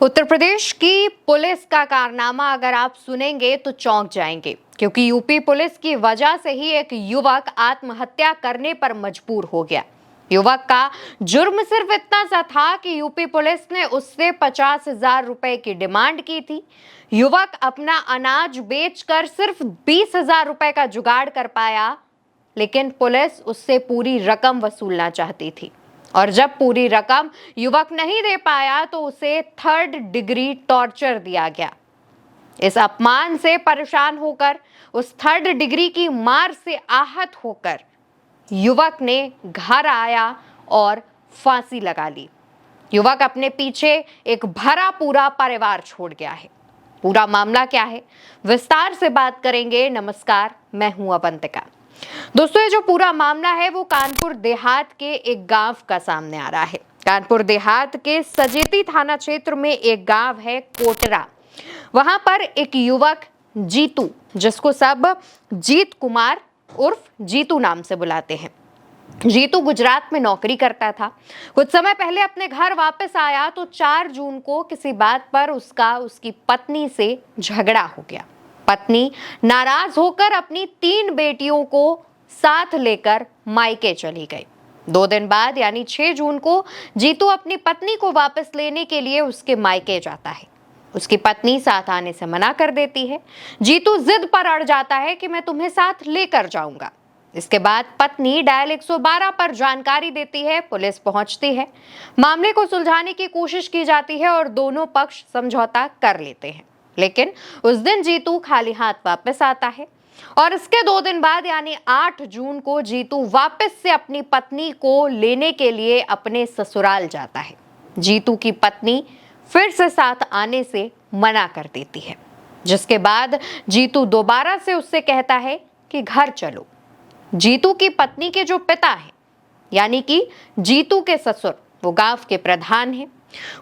उत्तर प्रदेश की पुलिस का कारनामा अगर आप सुनेंगे तो चौंक जाएंगे, क्योंकि यूपी पुलिस की वजह से ही एक युवक आत्महत्या करने पर मजबूर हो गया। युवक का जुर्म सिर्फ इतना सा था कि यूपी पुलिस ने उससे 50,000 रुपए की डिमांड की थी। युवक अपना अनाज बेचकर सिर्फ 20,000 रुपए का जुगाड़ कर पाया, लेकिन पुलिस उससे पूरी रकम वसूलना चाहती थी। और जब पूरी रकम युवक नहीं दे पाया तो उसे 3rd डिग्री टॉर्चर दिया गया। इस अपमान से परेशान होकर, उस 3rd डिग्री की मार से आहत होकर युवक ने घर आया और फांसी लगा ली। युवक अपने पीछे एक भरा पूरा परिवार छोड़ गया है। पूरा मामला क्या है, विस्तार से बात करेंगे। नमस्कार, मैं हूं अवंतिका। दोस्तों, ये जो पूरा मामला है वो कानपुर देहात के एक गांव का सामने आ रहा है। कानपुर देहात के सजेती थाना क्षेत्र में एक गांव है कोटरा। वहां पर एक युवक जीतू, जिसको सब जीत कुमार उर्फ जीतू नाम से बुलाते हैं, जीतू गुजरात में नौकरी करता था। कुछ समय पहले अपने घर वापस आया तो 4 जून को किसी बात पर उसकी पत्नी से झगड़ा हो गया। पत्नी नाराज होकर अपनी 3 बेटियों को साथ लेकर मायके चली गई। 2 दिन बाद यानी 6 जून को जीतू अपनी पत्नी को वापस लेने के लिए उसके मायके जाता है। उसकी पत्नी साथ आने से मना कर देती है। जीतू जिद पर अड़ जाता है कि मैं तुम्हें साथ लेकर जाऊंगा। इसके बाद पत्नी डायल 112 पर जानकारी देती है। पुलिस पहुंचती है, मामले को सुलझाने की कोशिश की जाती है और दोनों पक्ष समझौता कर लेते हैं। लेकिन उस दिन जीतू खाली हाथ वापस आता है और इसके 2 दिन बाद यानी 8 जून को जीतू वापस से अपनी पत्नी को लेने के लिए अपने ससुराल जाता है। जीतू की पत्नी फिर से साथ आने से मना कर देती है, जिसके बाद जीतू दोबारा से उससे कहता है कि घर चलो। जीतू की पत्नी के जो पिता हैं, यानी कि जीतू के ससुर, वो गांव के प्रधान हैं,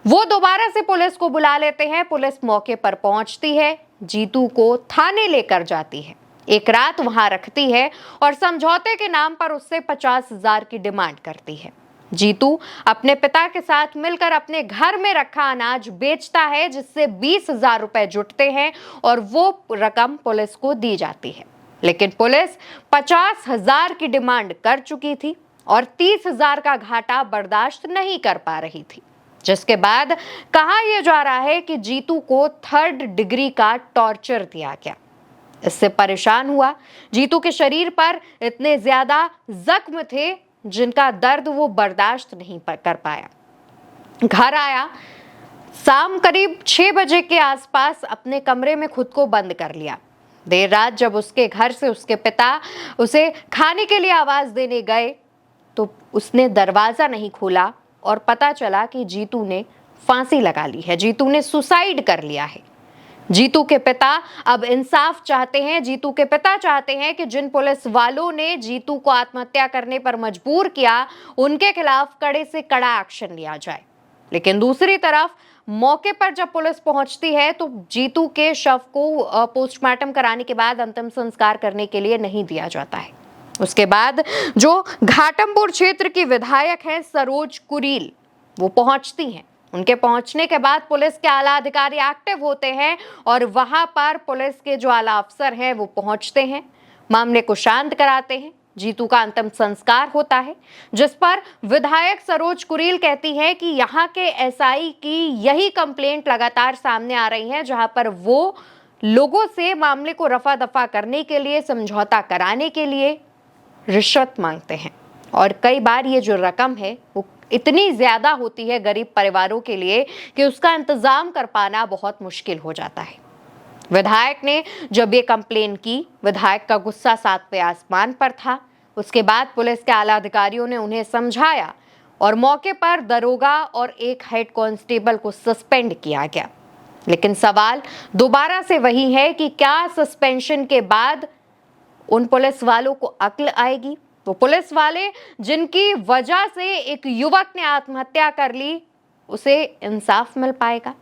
वो दोबारा से पुलिस को बुला लेते हैं। पुलिस मौके पर पहुंचती है, जीतू को थाने लेकर जाती है, एक रात वहां रखती है और समझौते के नाम पर उससे 50,000 की डिमांड करती है। जीतू अपने पिता के साथ मिलकर अपने घर में रखा अनाज बेचता है, जिससे 20,000 रुपए जुटते हैं और वो रकम पुलिस को दी जाती है। लेकिन पुलिस 50,000 की डिमांड कर चुकी थी और 30,000 का घाटा बर्दाश्त नहीं कर पा रही थी, जिसके बाद कहा यह जा रहा है कि जीतू को 3rd डिग्री का टॉर्चर दिया गया। इससे परेशान हुआ जीतू के शरीर पर इतने ज्यादा जख्म थे जिनका दर्द वो बर्दाश्त नहीं कर पाया। घर आया, शाम करीब 6 बजे के आसपास अपने कमरे में खुद को बंद कर लिया। देर रात जब उसके घर से उसके पिता उसे खाने के लिए आवाज देने गए तो उसने दरवाजा नहीं खोला और पता चला कि जीतू ने फांसी लगा ली है, जीतू ने सुसाइड कर लिया है। जीतू के पिता अब इंसाफ चाहते हैं। जीतू के पिता चाहते हैं कि जिन पुलिस वालों ने जीतू को आत्महत्या करने पर मजबूर किया, उनके खिलाफ कड़े से कड़ा एक्शन लिया जाए। लेकिन दूसरी तरफ मौके पर जब पुलिस पहुंचती है तो जीतू के शव को पोस्टमार्टम कराने के बाद अंतिम संस्कार करने के लिए नहीं दिया जाता है। उसके बाद जो घाटमपुर क्षेत्र की विधायक हैं सरोज कुरील, वो पहुंचती हैं। उनके पहुंचने के बाद पुलिस के आला अधिकारी एक्टिव होते हैं और वहां पर पुलिस के जो आला अफसर हैं वो पहुंचते हैं, मामले को शांत कराते हैं। जीतू का अंतिम संस्कार होता है, जिस पर विधायक सरोज कुरील कहती है कि यहाँ के एसआई की यही कंप्लेंट लगातार सामने आ रही है, जहां पर वो लोगों से मामले को रफा दफा करने के लिए, समझौता कराने के लिए रिश्वत मांगते हैं। और कई बार ये जो रकम है वो इतनी ज्यादा होती है गरीब परिवारों के लिए कि उसका इंतजाम कर पाना बहुत मुश्किल हो जाता है। विधायक ने जब ये कंप्लेन की, विधायक का गुस्सा 7वें आसमान पर था। उसके बाद पुलिस के आला अधिकारियों ने उन्हें समझाया और मौके पर दरोगा और एक हेड कांस्टेबल को सस्पेंड किया गया। लेकिन सवाल दोबारा से वही है कि क्या सस्पेंशन के बाद उन पुलिस वालों को अक्ल आएगी? वो पुलिस वाले जिनकी वजह से एक युवक ने आत्महत्या कर ली, उसे इंसाफ मिल पाएगा?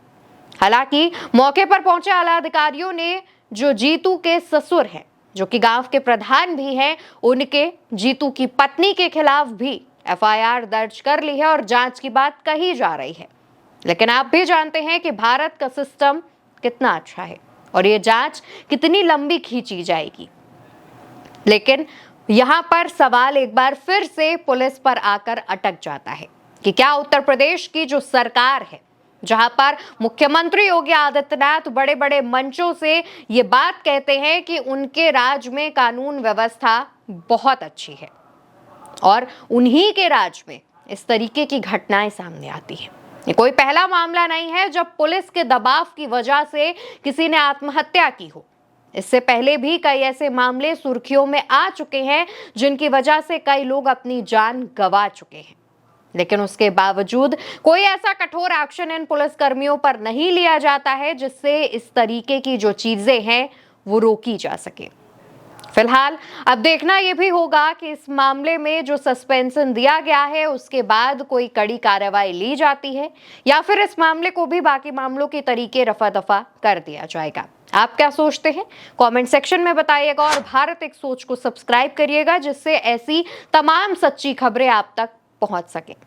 हालांकि मौके पर पहुंचे आला अधिकारियों ने जो जीतू के ससुर हैं, जो कि गांव के प्रधान भी हैं, उनके जीतू की पत्नी के खिलाफ भी एफआईआर दर्ज कर ली है और जांच की बात कही जा रही है। लेकिन आप भी जानते हैं कि भारत का सिस्टम कितना अच्छा है और ये जांच कितनी लंबी खींची जाएगी। लेकिन यहां पर सवाल एक बार फिर से पुलिस पर आकर अटक जाता है कि क्या उत्तर प्रदेश की जो सरकार है, जहां पर मुख्यमंत्री योगी आदित्यनाथ बड़े बड़े मंचों से ये बात कहते हैं कि उनके राज्य में कानून व्यवस्था बहुत अच्छी है और उन्हीं के राज्य में इस तरीके की घटनाएं सामने आती हैं। ये कोई पहला मामला नहीं है जब पुलिस के दबाव की वजह से किसी ने आत्महत्या की हो। इससे पहले भी कई ऐसे मामले सुर्खियों में आ चुके हैं जिनकी वजह से कई लोग अपनी जान गंवा चुके हैं। लेकिन उसके बावजूद कोई ऐसा कठोर एक्शन इन पुलिसकर्मियों पर नहीं लिया जाता है जिससे इस तरीके की जो चीजें हैं वो रोकी जा सके। फिलहाल अब देखना यह भी होगा कि इस मामले में जो सस्पेंशन दिया गया है उसके बाद कोई कड़ी कार्रवाई ली जाती है या फिर इस मामले को भी बाकी मामलों के तरीके रफा दफा कर दिया जाएगा। आप क्या सोचते हैं? कमेंट सेक्शन में बताइएगा और भारत एक सोच को सब्सक्राइब करिएगा जिससे ऐसी तमाम सच्ची खबरें आप तक पहुंच सके।